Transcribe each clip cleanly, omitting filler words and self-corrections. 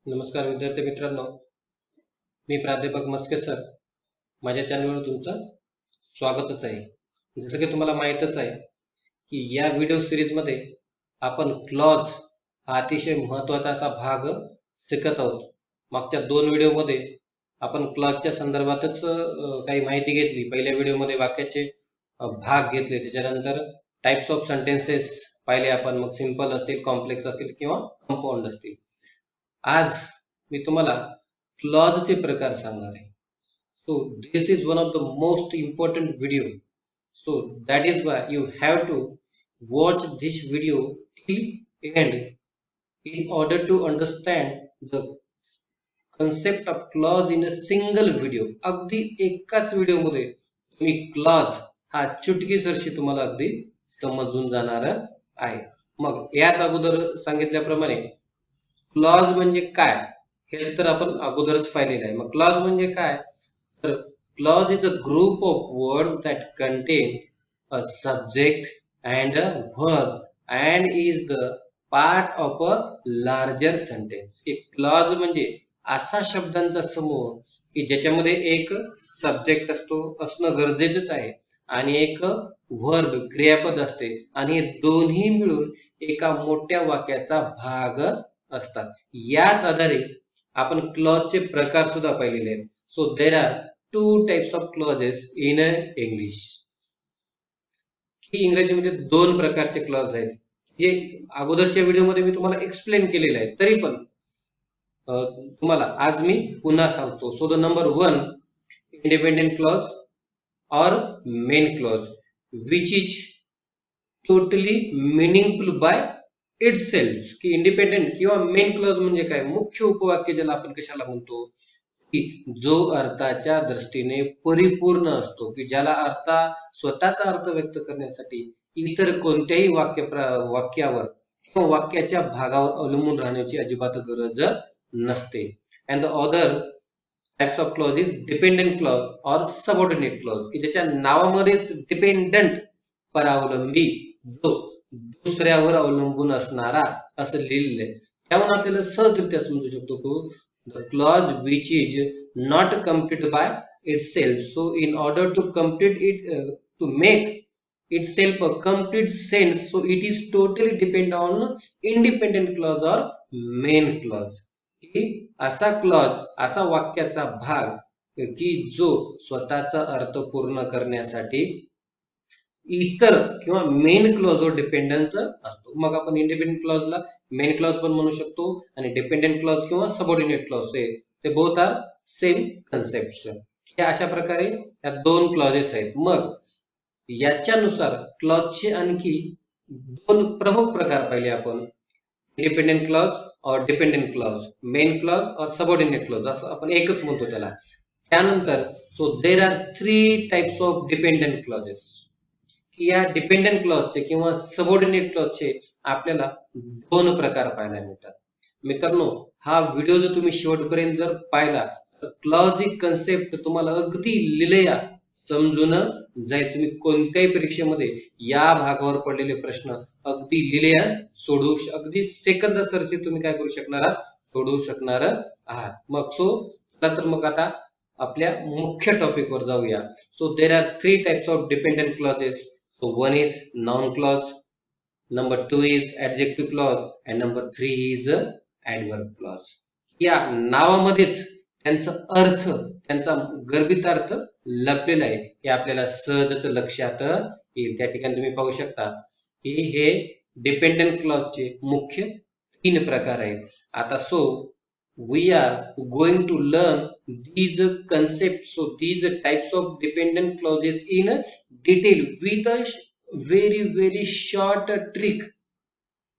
नमस्कार विद्यार्थी मित्रांनो, मी प्राध्यापक मस्के सर. माझ्या चॅनलवर तुमचं स्वागतच आहे. जसं की तुम्हाला माहीतच आहे की या व्हिडिओ सिरीजमध्ये आपण क्लॉज हा अतिशय महत्त्वाचा असा भाग शिकत आहोत. मागच्या 2 व्हिडिओमध्ये आपण क्लॉजच्या संदर्भातच काही माहिती घेतली. पहिल्या व्हिडिओमध्ये वाक्याचे भाग घेतले, त्याच्यानंतर टाइप्स ऑफ सेंटेन्सेस पाहिले आपण. मग सिंपल असतील, कॉम्प्लेक्स असतील किंवा कंपाऊंड असतील. आज मी तुम्हाला क्लॉजचे प्रकार सांगणार आहे. So this is one of the most important video. So that is why you have to watch this video till end in order to understand the concept of clause in a single video. अगदी एकाच video मध्ये तुम्ही clause हा चुटकीसरशी तुम्हाला अगदी समजून जाणार आहे. मग याच अगोदर सांगितल्याप्रमाणे क्लॉज म्हणजे काय हे तर आपण अगोदरच पाहिलेलं आहे. मग क्लॉज म्हणजे काय? तर clause is a group of words that contain a subject and a verb and is the part of a larger sentence. Clause म्हणजे असा शब्दांचा समूह की ज्याच्यामध्ये एक सब्जेक्ट असणं गरजेचंच आहे आणि एक व्हर्ब क्रियापद असते आणि हे दोन्ही मिळून एका मोठ्या वाक्याचा भाग असतात. याच आधारे आपण क्लॉजचे प्रकार सुद्धा पाहिलेले आहेत. So there are 2 types of clauses in English. ही इंग्रजीमध्ये 2 प्रकारचे क्लॉज आहेत जे अगोदरच्या व्हिडिओमध्ये मी तुम्हाला एक्सप्लेन केलेले आहे. तरी पण तुम्हाला आज मी पुन्हा सांगतो. So the number 1, independent clause और main clause which is totally meaningful by itself. की इंडिपेंडेंट किंवा मेन क्लॉज म्हणजे काय? मुख्य उपवाक्य ज्याला आपण कशाला म्हणतो की जो अर्थाच्या दृष्टीने परिपूर्ण असतो, की ज्याला स्वतःचा अर्थ व्यक्त करण्यासाठी इतर कोणत्याही वाक्यावर किंवा वाक्याच्या भागावर अवलंबून राहण्याची अजिबात गरज नसते. And the other types of clause is dependent clause और सबऑर्डिनेट क्लॉज, की ज्याच्या नावामध्येच डिपेंडंट परावलंबी, जो दुसऱ्यावर अवलंबून असणारा असं लिहिलेलं आहे. त्याहून आपल्याला सहजरित्या समजू शकतो की the clause which is not completed by itself. So in order to complete it, to make itself a complete sense, so it is totally depend on independent clause or main clause. की असा clause, असा वाक्याचा भाग की जो स्वतःचा अर्थ पूर्ण करण्यासाठी इतर किंवा मेन क्लॉजवर डिपेंडंट असतो. मग आपण इंडिपेंडेंट क्लॉजला मेन क्लॉज पण म्हणू शकतो आणि डिपेंडंट क्लॉज किंवा सबऑर्डिनेट क्लॉज ते बोथ आर सेम कन्सेप्ट. हे अशा प्रकारे या 2 क्लॉजेस आहेत. मग याच्यानुसार क्लॉजचे आणखी 2 प्रमुख प्रकार पाहिले आपण. इंडिपेंडेंट क्लॉज और डिपेंडेंट क्लॉज, मेन क्लॉज और सबऑर्डिनेट क्लॉज, असं आपण एकच म्हणतो त्याला. त्यानंतर so there R 3 types of dependent clauses. की या डिपेंडंट क्लॉजचे किंवा सबऑर्डिनेट क्लॉजचे आपल्याला 2 प्रकार पाहायला मिळतात. मित्रांनो, हा व्हिडिओ जर तुम्ही शेवटपर्यंत जर पाहिला तर क्लॉज ही कन्सेप्ट तुम्हाला अगदी लिलया समजून जाईल. तुम्ही कोणत्याही परीक्षेमध्ये या भागावर पडलेले प्रश्न अगदी लिलया अगदी सेकंदासरशी तुम्ही काय करू शकणार आहात? सोडवू शकणार आहात. मग आता आपल्या मुख्य टॉपिक वर जाऊया. So there R 3 types of dependent clauses. So one is noun clause, number 2 is adjective clause, and number 3 is adverb clause. या नावामध्येच त्यांचा गर्भित अर्थ लपलेला आहे हे आपल्याला सहजच लक्षात येईल. त्या ठिकाणी तुम्ही पाहू शकता की हे डिपेंडंट क्लॉजचे मुख्य 3 प्रकार आहेत. आता we are going to learn these concepts, so these types of dependent clauses in detail with a very short trick.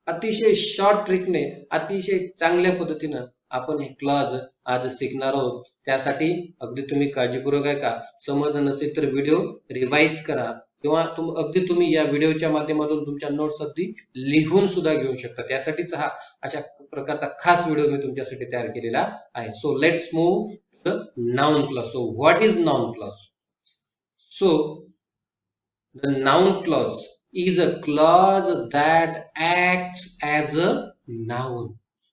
अतिशय शॉर्ट ट्रिकने, अतिशय चांगल्या पद्धतीनं आपण हे क्लॉज आज शिकणार आहोत. त्यासाठी अगदी तुम्ही काळजीपूर्वक ऐका. समजलं नसेल तर व्हिडिओ रिवाइज करा किंवा अगदी तुम्ही या व्हिडिओच्या माध्यमातून तुमच्या नोट्स अगदी लिहून सुद्धा घेऊ शकता. त्यासाठीच हा अशा प्रकारचा खास व्हिडिओ मी तुमच्यासाठी तयार केलेला आहे. So let's move to the noun clause. So what is noun clause? So the noun clause is a clause that acts as a noun.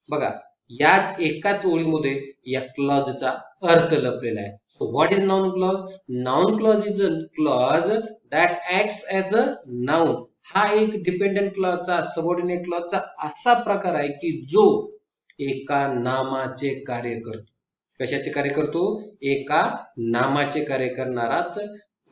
बघा, याच एकाच ओळीमध्ये या क्लॉजचा अर्थ लपलेला आहे. So what is noun clause? Noun clause is a clause that acts as a noun. हा एक डिपेंडंट क्लॉजचा, सबऑर्डिनेट क्लॉजचा असा प्रकार आहे की जो एका नामाचे कार्य करतो. कशाचे कार्य करतो? एका नामाचे कार्य करणाराच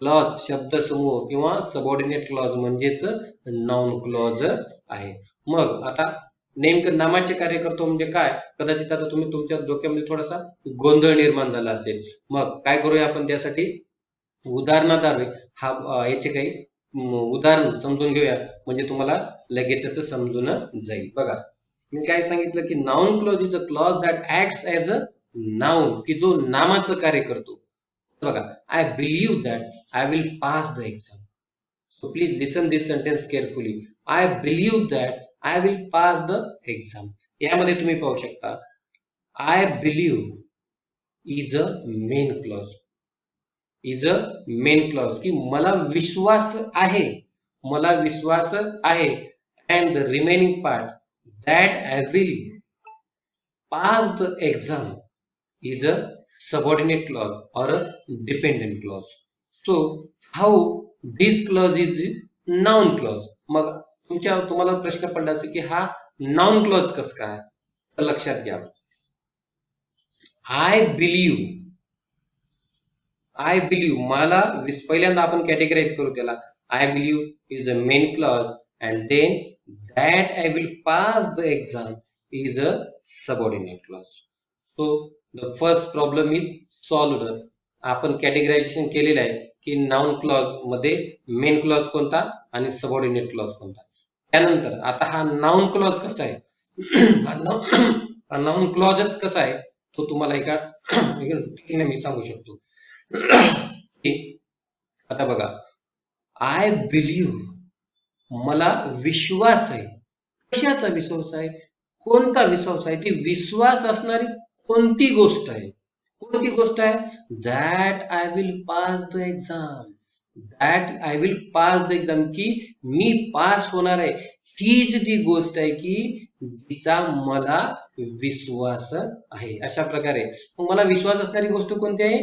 क्लॉज, शब्दसमूह किंवा सबऑर्डिनेट क्लॉज म्हणजेच नाउन क्लॉज आहे. मग आता नेमकं नामाचे कार्य करतो म्हणजे काय? कदाचित आता तुम्ही तुमच्या डोक्यामध्ये थोडासा गोंधळ निर्माण झाला असेल. मग काय करूया आपण त्यासाठी? उदाहरणाद्वारे याचे काही उदाहरण समजून घेऊया, म्हणजे तुम्हाला लगेचच समजून जाईल. बघा, मी काय सांगितलं की noun clause is a clause that acts as a noun, की जो नामाचं कार्य करतो. बघा, I believe that I will pass the exam. So please listen this sentence carefully. I believe that I will pass the exam. यामध्ये तुम्ही पाहू शकता I believe is a main clause. Is a main clause, की मला विश्वास आहे, मला विश्वास आहे. And the remaining part that I will pass the exam is a subordinate clause or a dependent clause. So how this clause is noun clause? मग तुम्हाला प्रश्न पडला असेल की हा नाउन क्लॉज कसं काय? तर लक्षात घ्या, आय बिलीव्ह मला पहिल्यांदा आपण कॅटेगराइज करू त्याला. I believe is a main clause and then that I will pass the exam is a subordinate clause. So the first problem is solved. आपण कॅटेगरायझेशन केलेलं आहे की नाउन क्लॉज मध्ये मेन क्लॉज कोणता आणि सबऑर्डिनेट क्लॉज कोणता. त्यानंतर आता हा नाउन क्लॉज कसा आहे, हा नाउन क्लॉजच कसा आहे तो तुम्हाला एका ट्रिकने मी सांगू शकतो. आता बघा, आय बिलीव्ह मला विश्वास आहे. कशाचा विश्वास आहे? कोणता विश्वास आहे? ती विश्वास असणारी कोणती गोष्ट आहे? कोणती गोष्ट आहे? That I will pass the exam. That I will pass the exam, की मी पास होणार आहे. हीच ती गोष्ट आहे की जिचा मला विश्वास आहे. अशा प्रकारे मला विश्वास असणारी गोष्ट कोणती आहे?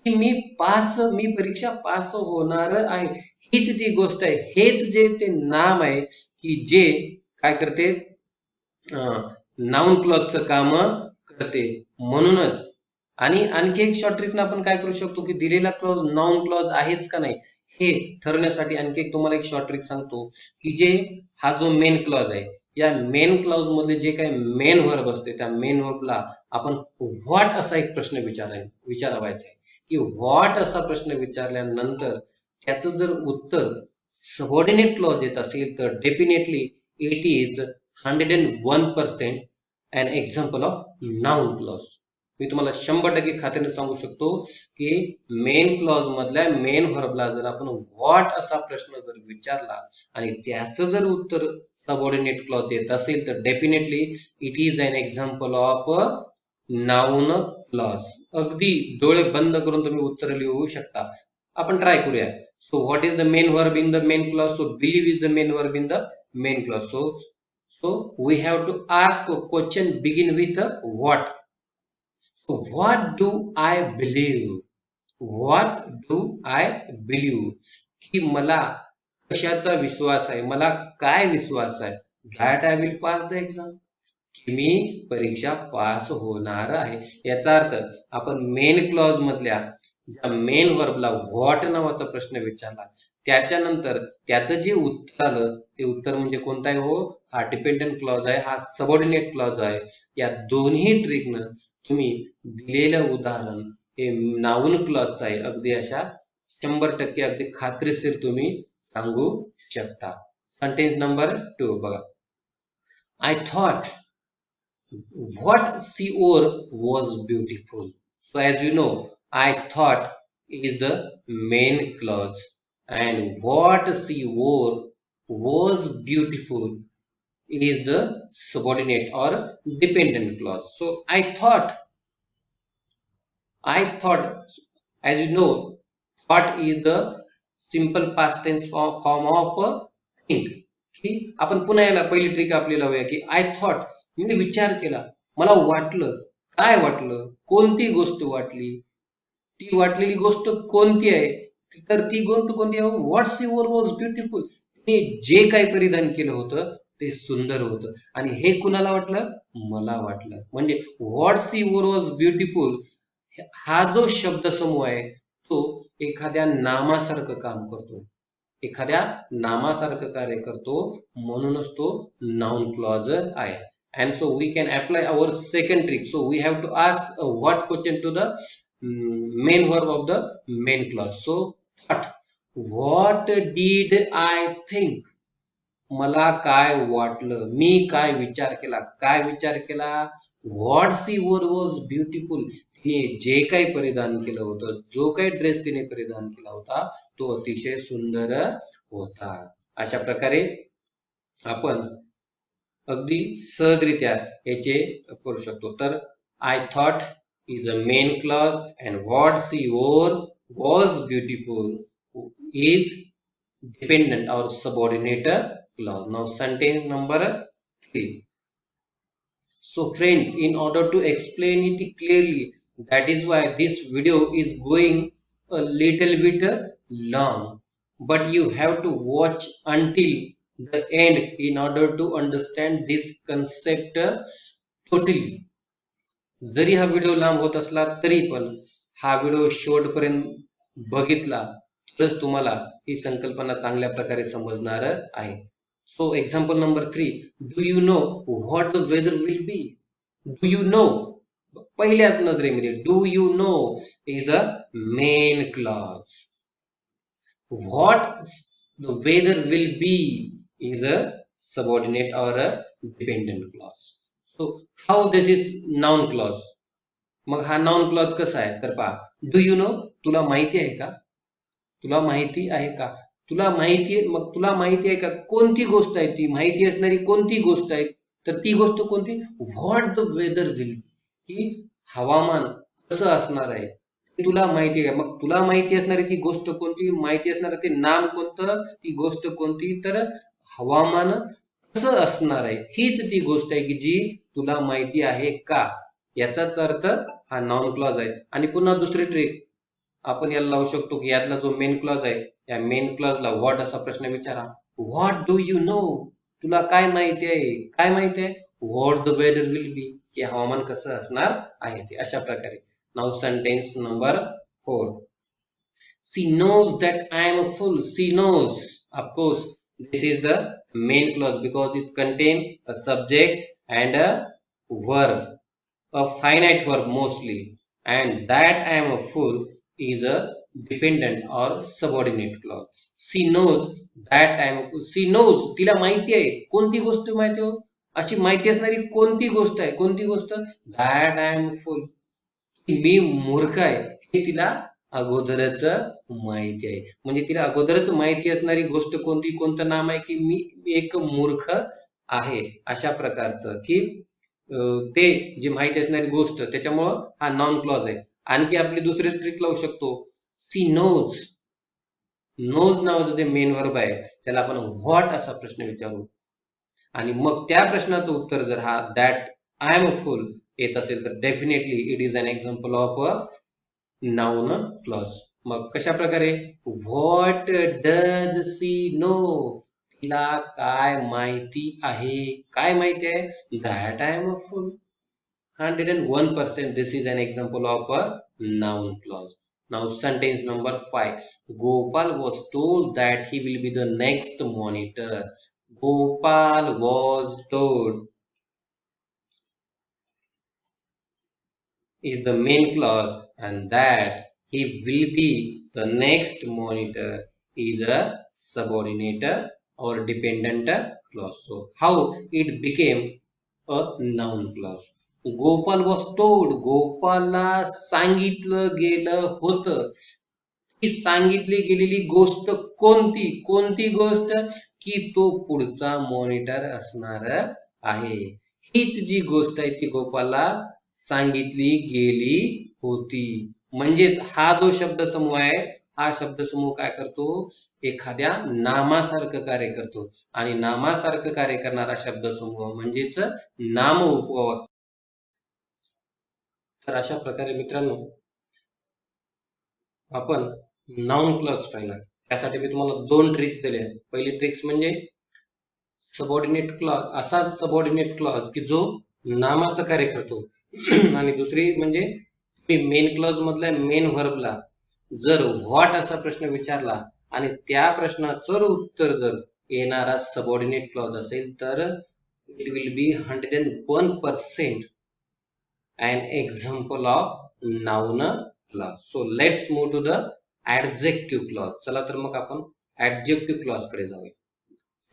की मी परीक्षा पास होणार आहे. हीच ती गोष्ट आहे. हेच जे ते नाम आहे की जे काय करते? नाउन क्लॉजचं काम करते. म्हणूनच आणि आणखी एक शॉर्ट ट्रिकनं आपण काय करू शकतो की दिलेला क्लॉज नाउन क्लॉज आहेच का नाही हे ठरवण्यासाठी आणखी एक तुम्हाला एक शॉर्ट ट्रिक सांगतो की जे हा जो मेन क्लॉज आहे, या मेन क्लॉज मध्ये जे काही मेन व्हर्ब असते त्या मेन व्हर्बला आपण व्हॉट असा एक प्रश्न विचारावायचा आहे. की व्हॉट असा प्रश्न विचारल्यानंतर त्याचं जर उत्तर सबऑर्डिनेट क्लॉज येत असेल तर definitely it is 101% an example of noun clause. मी तुम्हाला 100% खात्रीने सांगू शकतो की मेन क्लॉज मधल्या मेन व्हर्बला जर आपण व्हॉट असा प्रश्न जर विचारला आणि त्याचं जर उत्तर सबऑर्डिनेट क्लॉज येत असेल तर definitely it is an example of noun clause. अगदी डोळे बंद करून तुम्ही उत्तर लिहू शकता. आपण ट्राय करूया. So what is the main verb in the main clause? So believe is the main verb in the main clause. So we have to ask a question begin with a what. So what do I believe? What do I believe? की मला कशाचा विश्वास आहे? मला काय विश्वास आहे? That I will pass the exam. की मी परीक्षा pass होणार आहे. याचा अर्थ आपण मेन क्लॉज मधल्या मेन व्हर्बला व्हॉट नावाचा प्रश्न विचारला, त्याच्यानंतर त्याचं जे उत्तर आलं ते उत्तर म्हणजे कोणता आहे? हो, हा डिपेंडंट क्लॉज आहे, हा सबऑर्डिनेट क्लॉज आहे. या दोन्ही ट्रिकनं तुम्ही दिलेलं उदाहरण हे नाउन क्लॉजचं आहे. अगदी अशा 100% अगदी खात्रीशीर तुम्ही सांगू शकता. सेंटेन्स नंबर 2 बघा. I thought what she wore was beautiful. So as you know, I thought is the main clause and what she wore was beautiful is the subordinate or dependent clause. So I thought, as you know, thought is the simple past tense form of think. की आपण पुन्हा याला पहिली trick आपली लावूया की I thought, मी विचार केला, मला वाटलं. काय वाटलं? कोणती गोष्ट वाटली? ती वाटलेली गोष्ट कोणती आहे? तर ती गोष्ट कोणती आहे? What she was beautiful. तिने जे काही परिधान केलं होतं ते सुंदर होतं. आणि हे कुणाला वाटलं? मला वाटलं. म्हणजे व्हॉट शी वॉज ब्युटिफुल हा जो शब्दसमूह आहे तो एखाद्या नामासारखं काम करतो. एखाद्या नामासारखं कार्य करतो, म्हणूनच तो नाउन क्लॉज आहे. And so we can apply our second trick. So we have to ask what question to the main verb of the main clause. So what did I think? मला काय वाटलं? मी काय विचार केला? काय विचार केला? What she was beautiful. तिने जे काही परिधान केलं होतं, जो काही ड्रेस तिने परिधान केला होता तो अतिशय सुंदर होता. अशा प्रकारे आपण अगदी सहजरित्या याचे करू शकतो. तर I thought is a main clause and what she was beautiful is dependent or subordinate clause. Now sentence number 3. So friends, in order to explain it clearly, that is why this video is going a little bit long, but you have to watch until the end in order to understand this concept totally. जरी हा video लांब होत असला तरी पण हा video शेवटपर्यंत बघितला तरच तुम्हाला ही संकल्पना चांगल्या प्रकारे समजणार आहे. So example number 3. Do you know what the weather will be? Do you know, पहिल्याच नजरेमध्ये do you know is the main clause. What the weather will be is a subordinate और a dependent clause. So how this is noun clause. मग हा noun clause कसा आहे तर पहा. Do you no, तुला माहिती आहे का? तुला माहिती आहे का? तुला माहिती, मग तुला माहिती आहे का? कोणती गोष्ट आहे ती? माहिती असणारी कोणती गोष्ट आहे? तर ती गोष्ट कोणती? व्हॉट द वेदर विल, की हवामान कसं असणार आहे तुला माहिती आहे. मग तुला माहिती असणारी ती गोष्ट कोणती? माहिती असणार ते नाम कोणतं? ती गोष्ट कोणती? तर हवामान कसं असणार आहे, हीच ती गोष्ट आहे की जी तुला माहिती आहे का, याचाच अर्थ हा नाउन क्लॉज आहे. आणि पुन्हा दुसरी ट्रिक आपण याला लावू शकतो की यातला जो मेन क्लॉज आहे या मेन क्लॉजला व्हॉट असा प्रश्न विचारा. व्हॉट डू यू नो, तुला काय माहिती आहे? काय माहिती आहे? What the weather will be, की हवामान कसं असणार आहे ते. अशा प्रकारे. Now sentence number 4. She knows that I am a fool. She knows. Of course, this is the main clause because it contains a subject and a verb, a finite verb mostly, and that I am a fool is a dependent or subordinate clause. She knows that I am a fool. She knows, तिला माहिती आहे. कोणती गोष्ट माहिती हो? अशी माहिती असणारी कोणती गोष्ट आहे? कोणती गोष्ट? that I am a fool, मी मूर्ख आहे हे तिला अगोदरच माहिती आहे. म्हणजे तिला अगोदरच माहिती असणारी गोष्ट कोणती, कोणतं नाम आहे? की मी एक मूर्ख आहे. अशा प्रकारचं की ते जी माहिती असणारी गोष्ट, त्याच्यामुळं हा नॉन क्लॉज आहे. आणखी आपली दुसरी ट्रिक लावू शकतो. C knows. नोज नावाचं जे मेन वर्ब आहे त्याला आपण व्हॉट असा प्रश्न विचारू आणि मग त्या प्रश्नाचं उत्तर जर हा that I am a fool येत असेल तर definitely it is an example of a noun clause. मग कशा प्रकारे? व्हॉट डज सी नो, तिला काय माहिती आहे? काय माहिती आहे? That I am a full. 101% this is an example of a noun clause. Now sentence number 5. Gopal was told that he will be the next monitor. Gopal was told is the main clause and that he will be the next monitor is a subordinate or dependent clause. So how it became a noun clause? Gopal was told, गोपालला सांगितलं गेलं होतं. ही सांगितली गेलेली गोष्ट कोणती? कोणती गोष्ट? की तो पुढचा मॉनिटर असणार आहे. हीच जी गोष्ट आहे ती गोपालला सांगितली गेली होती. म्हणजेच हा जो शब्दसमूह आहे हा शब्दसमूह काय करतो? एखाद्या नामासारखं कार्य करतो आणि नामासारखं कार्य करणारा शब्दसमूह म्हणजेच नाम उपवाक्य तर अशा प्रकारे मित्रांनो आपण नाउन क्लॉज पाहिला. त्यासाठी मी तुम्हाला दोन ट्रिक्स दिल्या. पहिली ट्रिक्स म्हणजे सबऑर्डिनेट क्लॉज, असा सबऑर्डिनेट क्लॉज की जो नामाचं कार्य करतो आणि दुसरी म्हणजे मेन क्लॉज मधल्या मेन व्हर्बला जर व्हॉट असा प्रश्न विचारला आणि त्या प्रश्नाचं उत्तर जर येणारा सबऑर्डिनेट क्लॉज असेल तर it will be 101% an example of noun clause. So let's move to the adjective clause. चला तर मग आपण adjective clause कडे जाऊया.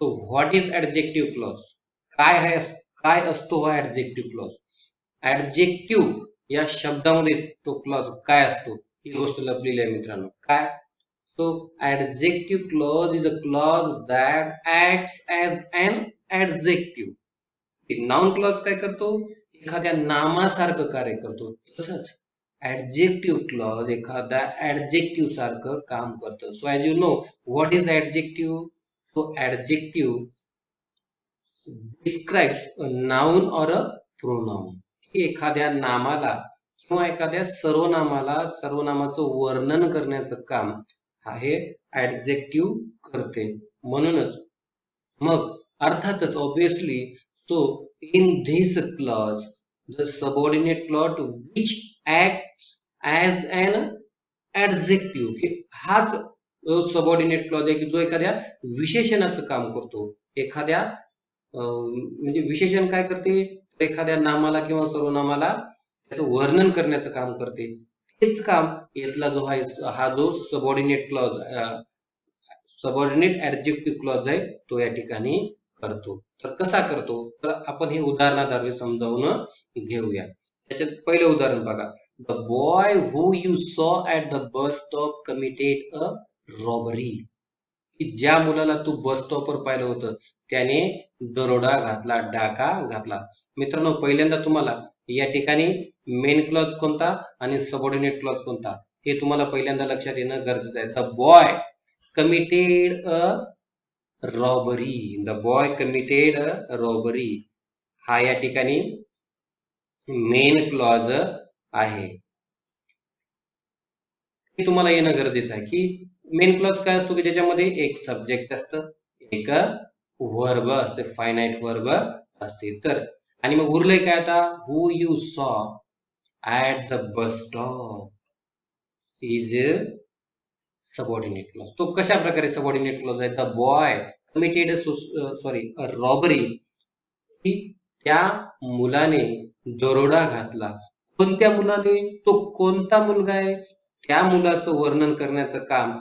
So what is adjective clause? काय असतो हा adjective clause? adjective या शब्दामध्ये तो क्लॉज काय असतो ही गोष्ट लपलेली आहे मित्रांनो. काय? So adjective clause is a clause that acts as an adjective. Noun clause काय करतो? एखाद्या नामासारखं कार्य करतो. तसंच ऍडजेक्टिव्ह क्लॉज एखाद्या ऍडजेक्टिव्ह सारखं काम करतं. So as you know what is adjective? So adjective describes a noun और अ प्रोनाउन. एखाद्या नामाला किंवा एखाद्या सर्वनामाचं वर्णन करण्याचं काम हे ऍडजेक्टिव्ह करते. म्हणूनच मग अर्थातच obviously so in this clause the subordinate clause which acts as an adjective की हाच सबऑर्डिनेट क्लॉज आहे की जो एखाद्या विशेषणाचं काम करतो. एखाद्या म्हणजे विशेषण काय करते? एखाद्या नामाला किंवा सर्वनामाला त्याचं वर्णन करण्याचं काम करते. हेच काम यातला जो आहे हा जो subordinate clause subordinate adjective clause आहे तो या ठिकाणी करतो. तर कसा करतो? तर आपण हे उदाहरणाद्वारे समजावून घेऊया. त्याच्यात पहिले उदाहरण बघा. द बॉय हू यू सॉ at the bus stop committed a robbery. की ज्या मुलाला तू बस स्टॉपवर पाहिलं होतं त्याने दरोडा घातला, डाका घातला. मित्रांनो पहिल्यांदा तुम्हाला या ठिकाणी मेन क्लॉज कोणता आणि सबऑर्डिनेट क्लॉज कोणता हे तुम्हाला पहिल्यांदा लक्षात येणं गरजेचं आहे. The boy committed a robbery. The boy committed robbery हा या ठिकाणी मेन क्लॉज आहे. हे तुम्हाला येणं गरजेचं आहे की मेन क्लॉज काय असतो की ज्याच्यामध्ये एक सब्जेक्ट असतं, एक वर्ब असते, फायनाइट वर्ब असते. तर आणि मग उरलंय काय आता? हू यू सॉ at the bus stop is subordinate clause. तो कशा प्रकारे सबऑर्डिनेट क्लॉज आहे? द बॉय कमिटेड रॉबरी की त्या मुलाने दरोडा घातला. कोणत्या मुलाने? तो कोणता मुलगा आहे त्या मुलाचं वर्णन करण्याचं काम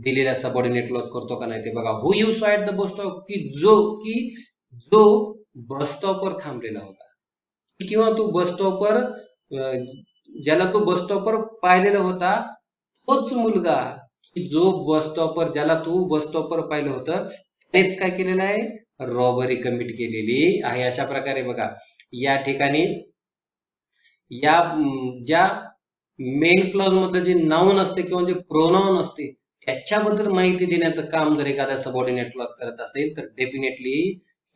दिलेला सबऑर्डिनेट क्लॉज करतो का नाही ते बघा. हू यू सॉ ऍट द बस स्टॉप की जो बस स्टॉपवर थांबलेला होता किंवा तो बस स्टॉपवर ज्याला तो बस स्टॉपवर पाहिलेला होता तोच मुलगा की जो बस स्टॉपवर ज्याला तू बस स्टॉपवर पाहिलं होतं त्यानेच काय केलेलं आहे? रॉबरी कमिट केलेली आहे. अशा प्रकारे बघा या ठिकाणी या ज्या मेन क्लॉज मधलं जे नाउन असते किंवा जे प्रोनाउन असते त्याच्याबद्दल माहिती देण्याचं काम जर एखादा सबऑर्डिनेट क्लॉज करत असेल तर definitely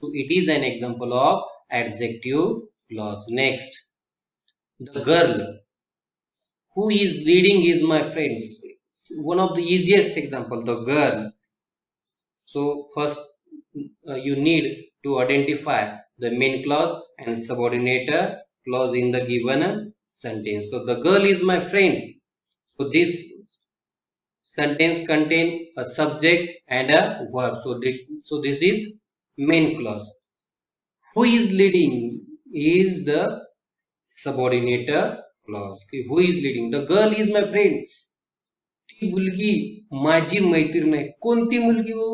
it is an example of adjective clause. Next, the girl who is leading is my friends. One of the easiest example, the girl. So first you need to identify the main clause and subordinate clause in the given sentence. So the girl is my friend. So this sentence contain a subject and a verb. So this is main clause. Who is leading is the subordinate clause. Who is leading? The girl is my friend. ती मुलगी माझी मैत्रीण आहे. कोणती मुलगी हो?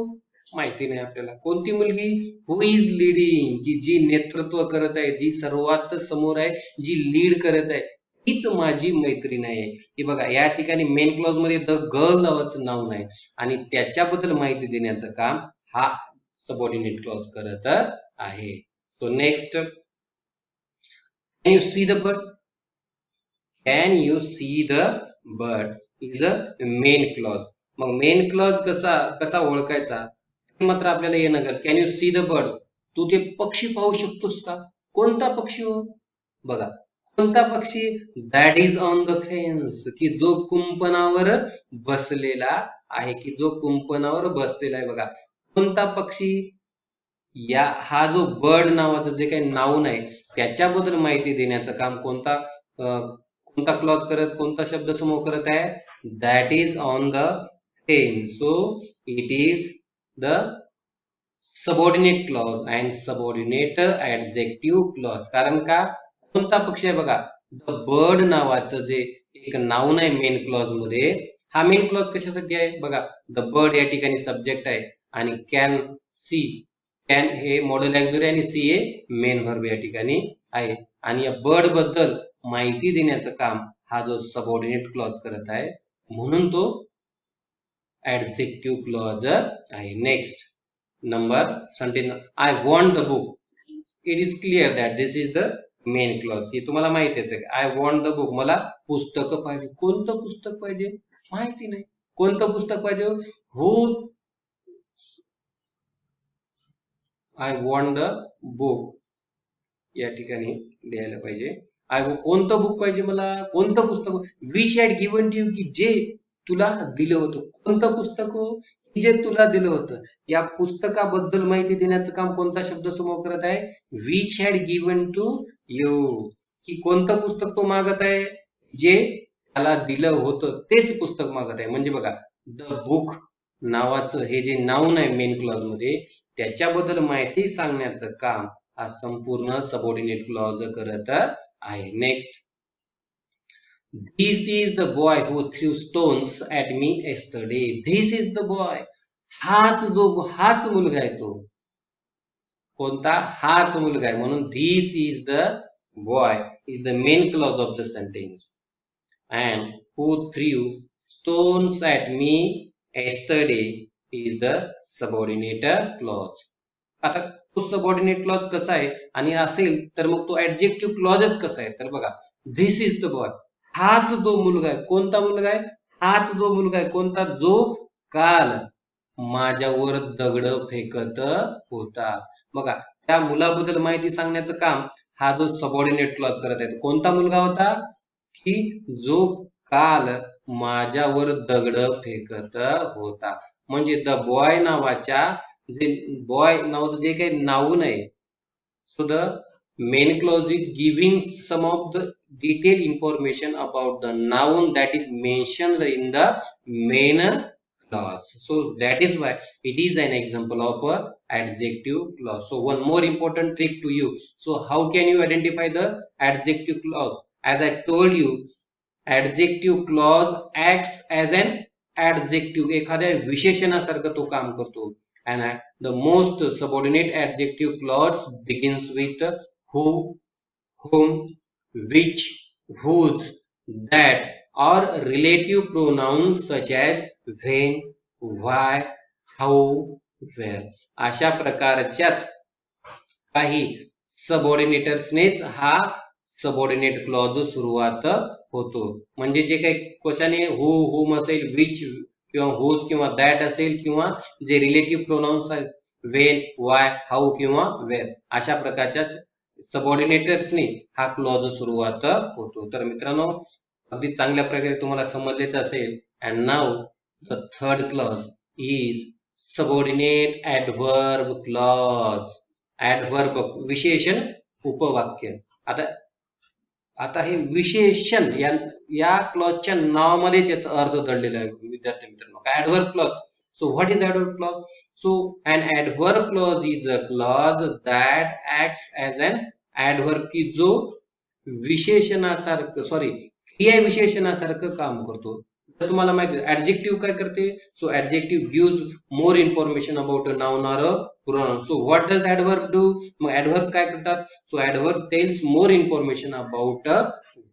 माहिती नाही आपल्याला. कोणती मुलगी? हु इज लीडिंग की जी नेतृत्व करत आहे, जी सर्वात समोर आहे, जी लीड करत आहे तीच माझी मैत्रीण आहे. की बघा या ठिकाणी मेन क्लॉज मध्ये द गर्ल नावाचं नाव नाही आणि त्याच्याबद्दल माहिती देण्याचं काम हा सबऑर्डिनेट क्लॉज करत आहे. So next, can you see the bird? Can you see the bird is a main clause. मग मेन क्लॉज कसा ओळखायचा मात्र आपल्याला येणं गरजेचं. Can you see the bird? तू ते पक्षी पाहू शकतोस का? कोणता पक्षी हो? बघा कोणता पक्षी? That is on the fence, की जो कुंपणावर बसलेला आहे, की जो कुंपणावर बसलेला आहे. बघा कोणता पक्षी? या हा जो बर्ड नावाचं जे काही नाऊन आहे त्याच्याबद्दल माहिती देण्याचं काम कोणता क्लॉज कोणता शब्द समूह करत आहे? That is on the fan. So it is the subordinate clause and subordinate adjective clause. कारण का? कोणता पक्षी आहे? बघा द बर्ड नावाचं जे एक नाऊन आहे मेन क्लॉज मध्ये. हा मेन क्लॉज कशासाठी आहे? बघा द बर्ड या ठिकाणी सब्जेक्ट आहे आणि कॅन सी, कॅन हे मॉडेल ऍक्झिलरी आणि सी हे मेन व्हर्ब या ठिकाणी आहे. आणि या बर्ड बद्दल माहिती देण्याचं काम हा जो सबऑर्डिनेट क्लॉज करत आहे, म्हणून तो ऍडजेक्टिव्ह क्लॉज आहे. Next number 17. I want the book. It is clear that this is the main clause, की तुम्हाला माहितीच आहे आय वॉन्ट द बुक, मला पुस्तक पाहिजे. कोणतं पुस्तक पाहिजे माहिती नाही. कोणतं पुस्तक पाहिजे? हु आय वॉन्ट द बुक या ठिकाणी लिहायला पाहिजे. कोणतं बुक पाहिजे मला? कोणतं पुस्तक? Which had given to you, की जे तुला दिलं होतं. कोणतं पुस्तक हो? जे तुला दिलं होतं. या पुस्तकाबद्दल माहिती देण्याचं काम कोणता शब्द समूह करत आहे? Which had given to you, की कोणतं पुस्तक तो मागत आहे? जे त्याला दिलं होतं तेच पुस्तक मागत आहे. म्हणजे बघा द बुक नावाचं हे जे नाऊन आहे मेन क्लॉज मध्ये, त्याच्याबद्दल माहिती सांगण्याचं काम हा संपूर्ण सबऑर्डिनेट क्लॉज करत आहे. Next. This is the boy who threw stones at me yesterday. This is the boy. हाच मुलगा आहे तो. कोणता? हाच मुलगा आहे. म्हणून this is the boy is the main clause of the sentence. And who threw stones at me yesterday is the subordinate clause. आता तो सबऑर्डिनेट क्लॉज कसा आहे आणि असेल तर मग तो ऍडजेक्टिव्ह क्लॉजच कसा आहे? तर बघा धिस इज द बॉय, हाच जो मुलगा आहे. कोणता मुलगा आहे? हाच जो मुलगा आहे. कोणता? जो काल माझ्यावर दगड फेकत होता. बघा त्या मुलाबद्दल माहिती सांगण्याचं काम हा जो सबऑर्डिनेट क्लॉज करत आहे. कोणता मुलगा होता? की जो काल माझ्यावर दगड फेकत होता. म्हणजे द बॉय नावाच्या बॉय नावाचं जे काही नाऊन आहे, so the main clause is giving some of the detailed information about the noun that is mentioned in the main clause. So that is why it is an example of a adjective clause. So one more important trick to you. So how can you identify the adjective clause? As I told you, adjective clause acts as an adjective. एखाद्या विशेषणासारखं तो काम करतो. And the most subordinate adjective clause begins with who, whom, which, whose, that, or relative pronouns such as when, why, how, where. अशा प्रकारच्याच काही सबऑर्डिनेटर्सनेच हा subordinate clause सुरुवात होतो. म्हणजे जे काही कशाने हु, हुम असेल, विच किंवा हुज किंवा दॅट असेल, किंवा जे रिलेटिव्ह प्रोनाउन्स आहेत वेन, वाय, हाऊ किंवा वेर, अशा प्रकारच्या सबऑर्डिनेटर्सने हा क्लॉज सुरुवात होतो. तर मित्रांनो अगदी चांगल्या प्रकारे तुम्हाला समजलेच असेल. And now the third clause is subordinate adverb clause. Adverb विशेषण उपवाक्य. आता हे विशेषण या क्लॉजच्या नावामध्ये त्याचा अर्थ दडलेला आहे विद्यार्थी मित्रांनो. Adverb clause. So what is adverb clause? So an adverb clause is a clause that acts as an adverb, की जो विशेषणासारखं क्रिया विशेषणासारखं काम करतो. तर तुम्हाला माहिती आहे ऍडजेक्टिव्ह काय करते? So adjective gives more information about a noun or a pronoun. So what does adverb do? मग ऍडव्हर्ब काय करतात? So adverb tells more information about a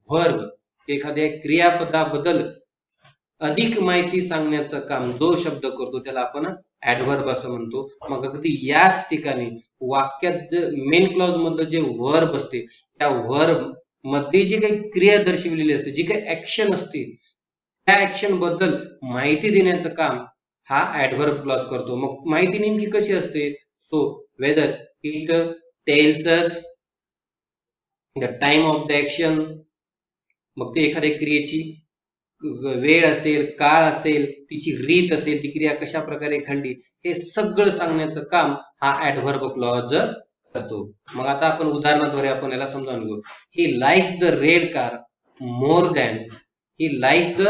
verb. एखाद्या क्रियापदाबद्दल अधिक माहिती सांगण्याचं काम जो शब्द करतो त्याला आपण ऍडव्हर्ब असं म्हणतो. मग अगदी याच ठिकाणी वाक्यात मेन क्लॉज मधलं जे व्हर्ब असते त्या व्हर्ब मध्ये जी काही क्रिया दर्शविलेली असते, जी काही ऍक्शन असते, त्या ऍक्शन बद्दल माहिती देण्याचं काम हा ऍडव्हर्ब क्लॉज करतो. मग माहिती नेमकी कशी असते? So whether it tells us the time of the action, मग ते एखाद्या क्रियेची वेळ असेल, काळ असेल, तिची रीत असेल, ती क्रिया कशा प्रकारे घडली, हे सगळं सांगण्याचं काम हा ऍडव्हर्ब क्लॉज करतो. मग आता आपण उदाहरणाद्वारे आपण याला समजावून घेऊ. He likes the red car more than, he likes the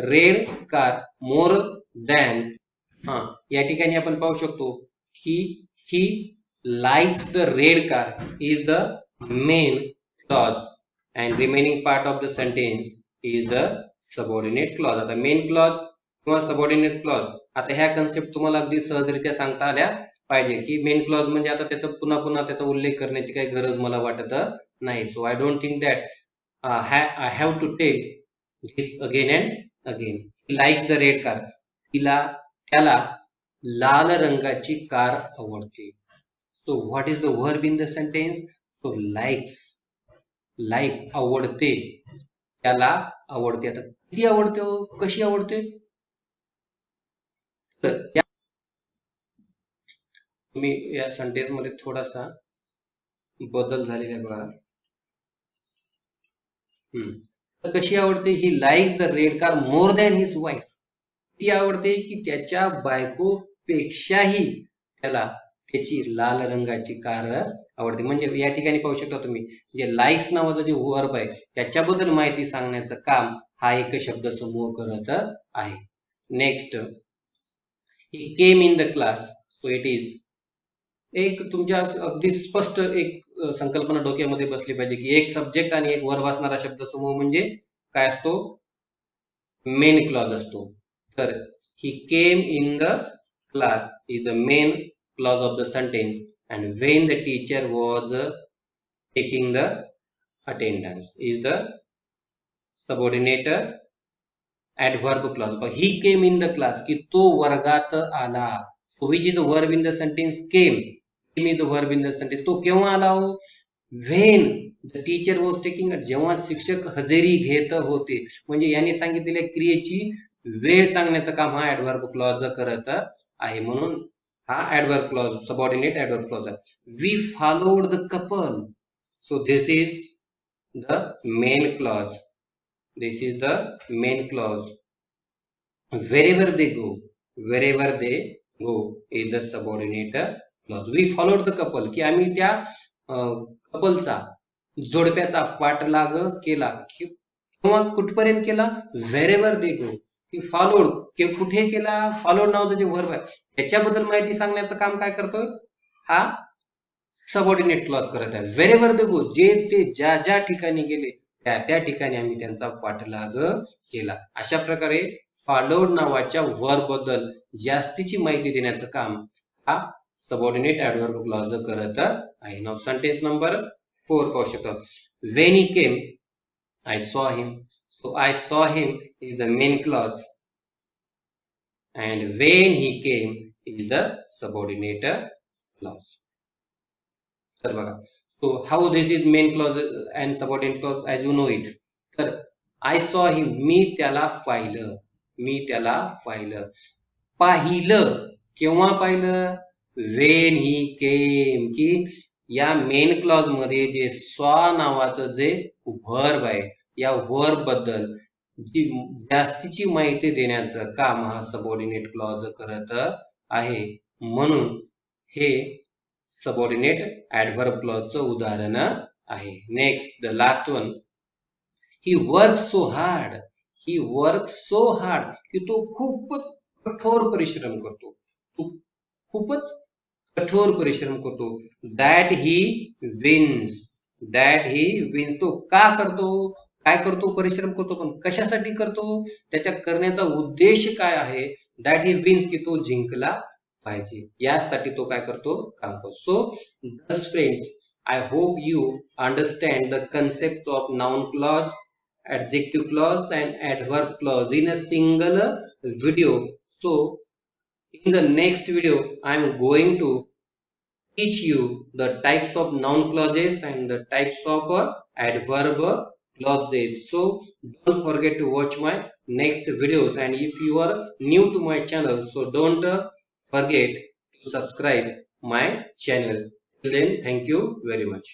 red car more than. हा, या ठिकाणी आपण पाहू शकतो की he likes the red car is the main clause and remaining part of the sentence is the subordinate clause. आता main clause किंवा subordinate clause, आता ह्या कन्सेप्ट तुम्हाला अगदी सहजरित्या सांगता आल्या पाहिजे की मेन क्लॉज म्हणजे आता त्याचा पुन्हा पुन्हा त्याचा उल्लेख करण्याची काही गरज मला वाटत नाही. So I don't think that I have to tell this again and again. Likes the red car, त्याला लाल रंगाची कार आवडते. So what is the verb in the sentence? So likes, like आवडते, त्याला आवडते. आता किती आवडते, कशी आवडते? तर तुम्ही या सेंटेन्स मध्ये थोडासा बदल झालेला आहे बघा. तर कशी आवडते? He likes the red car more than his wife. ती आवडते की त्याच्या बायको पेक्षाही त्याला त्याची लाल रंगाची कार आवडते. म्हणजे या ठिकाणी पाहू शकता तुम्ही, जे लाईक्स नावाचं जे वर्ब आहे त्याच्याबद्दल माहिती सांगण्याचं काम हा एक शब्द समूह करत आहे. Next, he came in the class. So it is, एक तुमच्या अगदी स्पष्ट एक संकल्पना डोक्यामध्ये बसली पाहिजे की एक सब्जेक्ट आणि एक वर्ब असणारा शब्द समूह म्हणजे काय असतो? मेन क्लॉज असतो. तर he came in the class is the main clause of the sentence, and when the teacher was taking the attendance is the subordinate adverb clause. But he came in the class, की तो वर्गात आला. So which is the verb in the sentence? Came. Came is the verb in the sentence. तो केव्हा आला हो? When the teacher was taking, जेव्हा शिक्षक हजेरी घेत होते. म्हणजे यांनी सांगितलेल्या क्रियेची वेळ सांगण्याचं काम हा adverb clause करत आहे. म्हणून हा adverb clause, subordinate adverb clause आहे. We followed the couple. So this is the main clause. This is the main clause. Wherever they go, wherever they go is the subordinate clause. We followed the couple, की आम्ही त्या कपलचा, जोडप्याचा पाठलाग केला. किंवा कुठपर्यंत केला? Wherever they go. की followed, कुठे केला? फॉलोड नावाचं जे वर्ब आहे त्याच्याबद्दल माहिती सांगण्याचं काम काय करतोय? हा सबऑर्डिनेट क्लॉज करत आहे. व्हेरेवर दे गो, जे ते ज्या ज्या ठिकाणी गेले त्या ठिकाणी आम्ही त्यांचा पाठलाग केला. अशा प्रकारे फॉलोड नावाच्या वर्ब बद्दल जास्तीची माहिती देण्याचं काम हा सबऑर्डिनेट ऍडव्हर्ब क्लॉज करत आहे. नाउ सेंटेन्स नंबर 4 पाहू शकतो. When he came, I saw him. So I saw him is the main clause, and when he came is the subordinate clause. तर बघा, so how this is main clause and subordinate clause as you know it. तर I saw him, मी त्याला पाहिलं, मी त्याला पाहिलं. पाहिलं केव्हा पाहिलं? when he came, की या मेन क्लॉज मध्ये जे saw नावाचं जे वर्ब आहे या वर्ब बद्दल जी जास्तीची माहिती देण्याचं काम हा सबऑर्डिनेट क्लॉज करत आहे. म्हणून हे सबऑर्डिनेट ऍडव्हर्ब क्लॉजचं उदाहरण आहे. Next, the last one, he work so hard. He work so hard, की तो खूपच कठोर परिश्रम करतो. तो खूपच कठोर परिश्रम करतो. That he wins, that he wins. तो का करतो? काय करतो? परिश्रम करतो. पण कशासाठी करतो? त्याच्या करण्याचा उद्देश काय आहे? दॅट ही विन्स, की तो जिंकला पाहिजे, यासाठी तो काय करतो? काम करतो. सो दस friends, I hope you understand the concept of noun clause, adjective clause and adverb clause in a single video. So in the next video I am going to teach you the types of noun clauses and the types of adverb clauses. So don't forget to watch my next videos, and if you are new to my channel, so don't forget to subscribe my channel. Till then, thank you very much.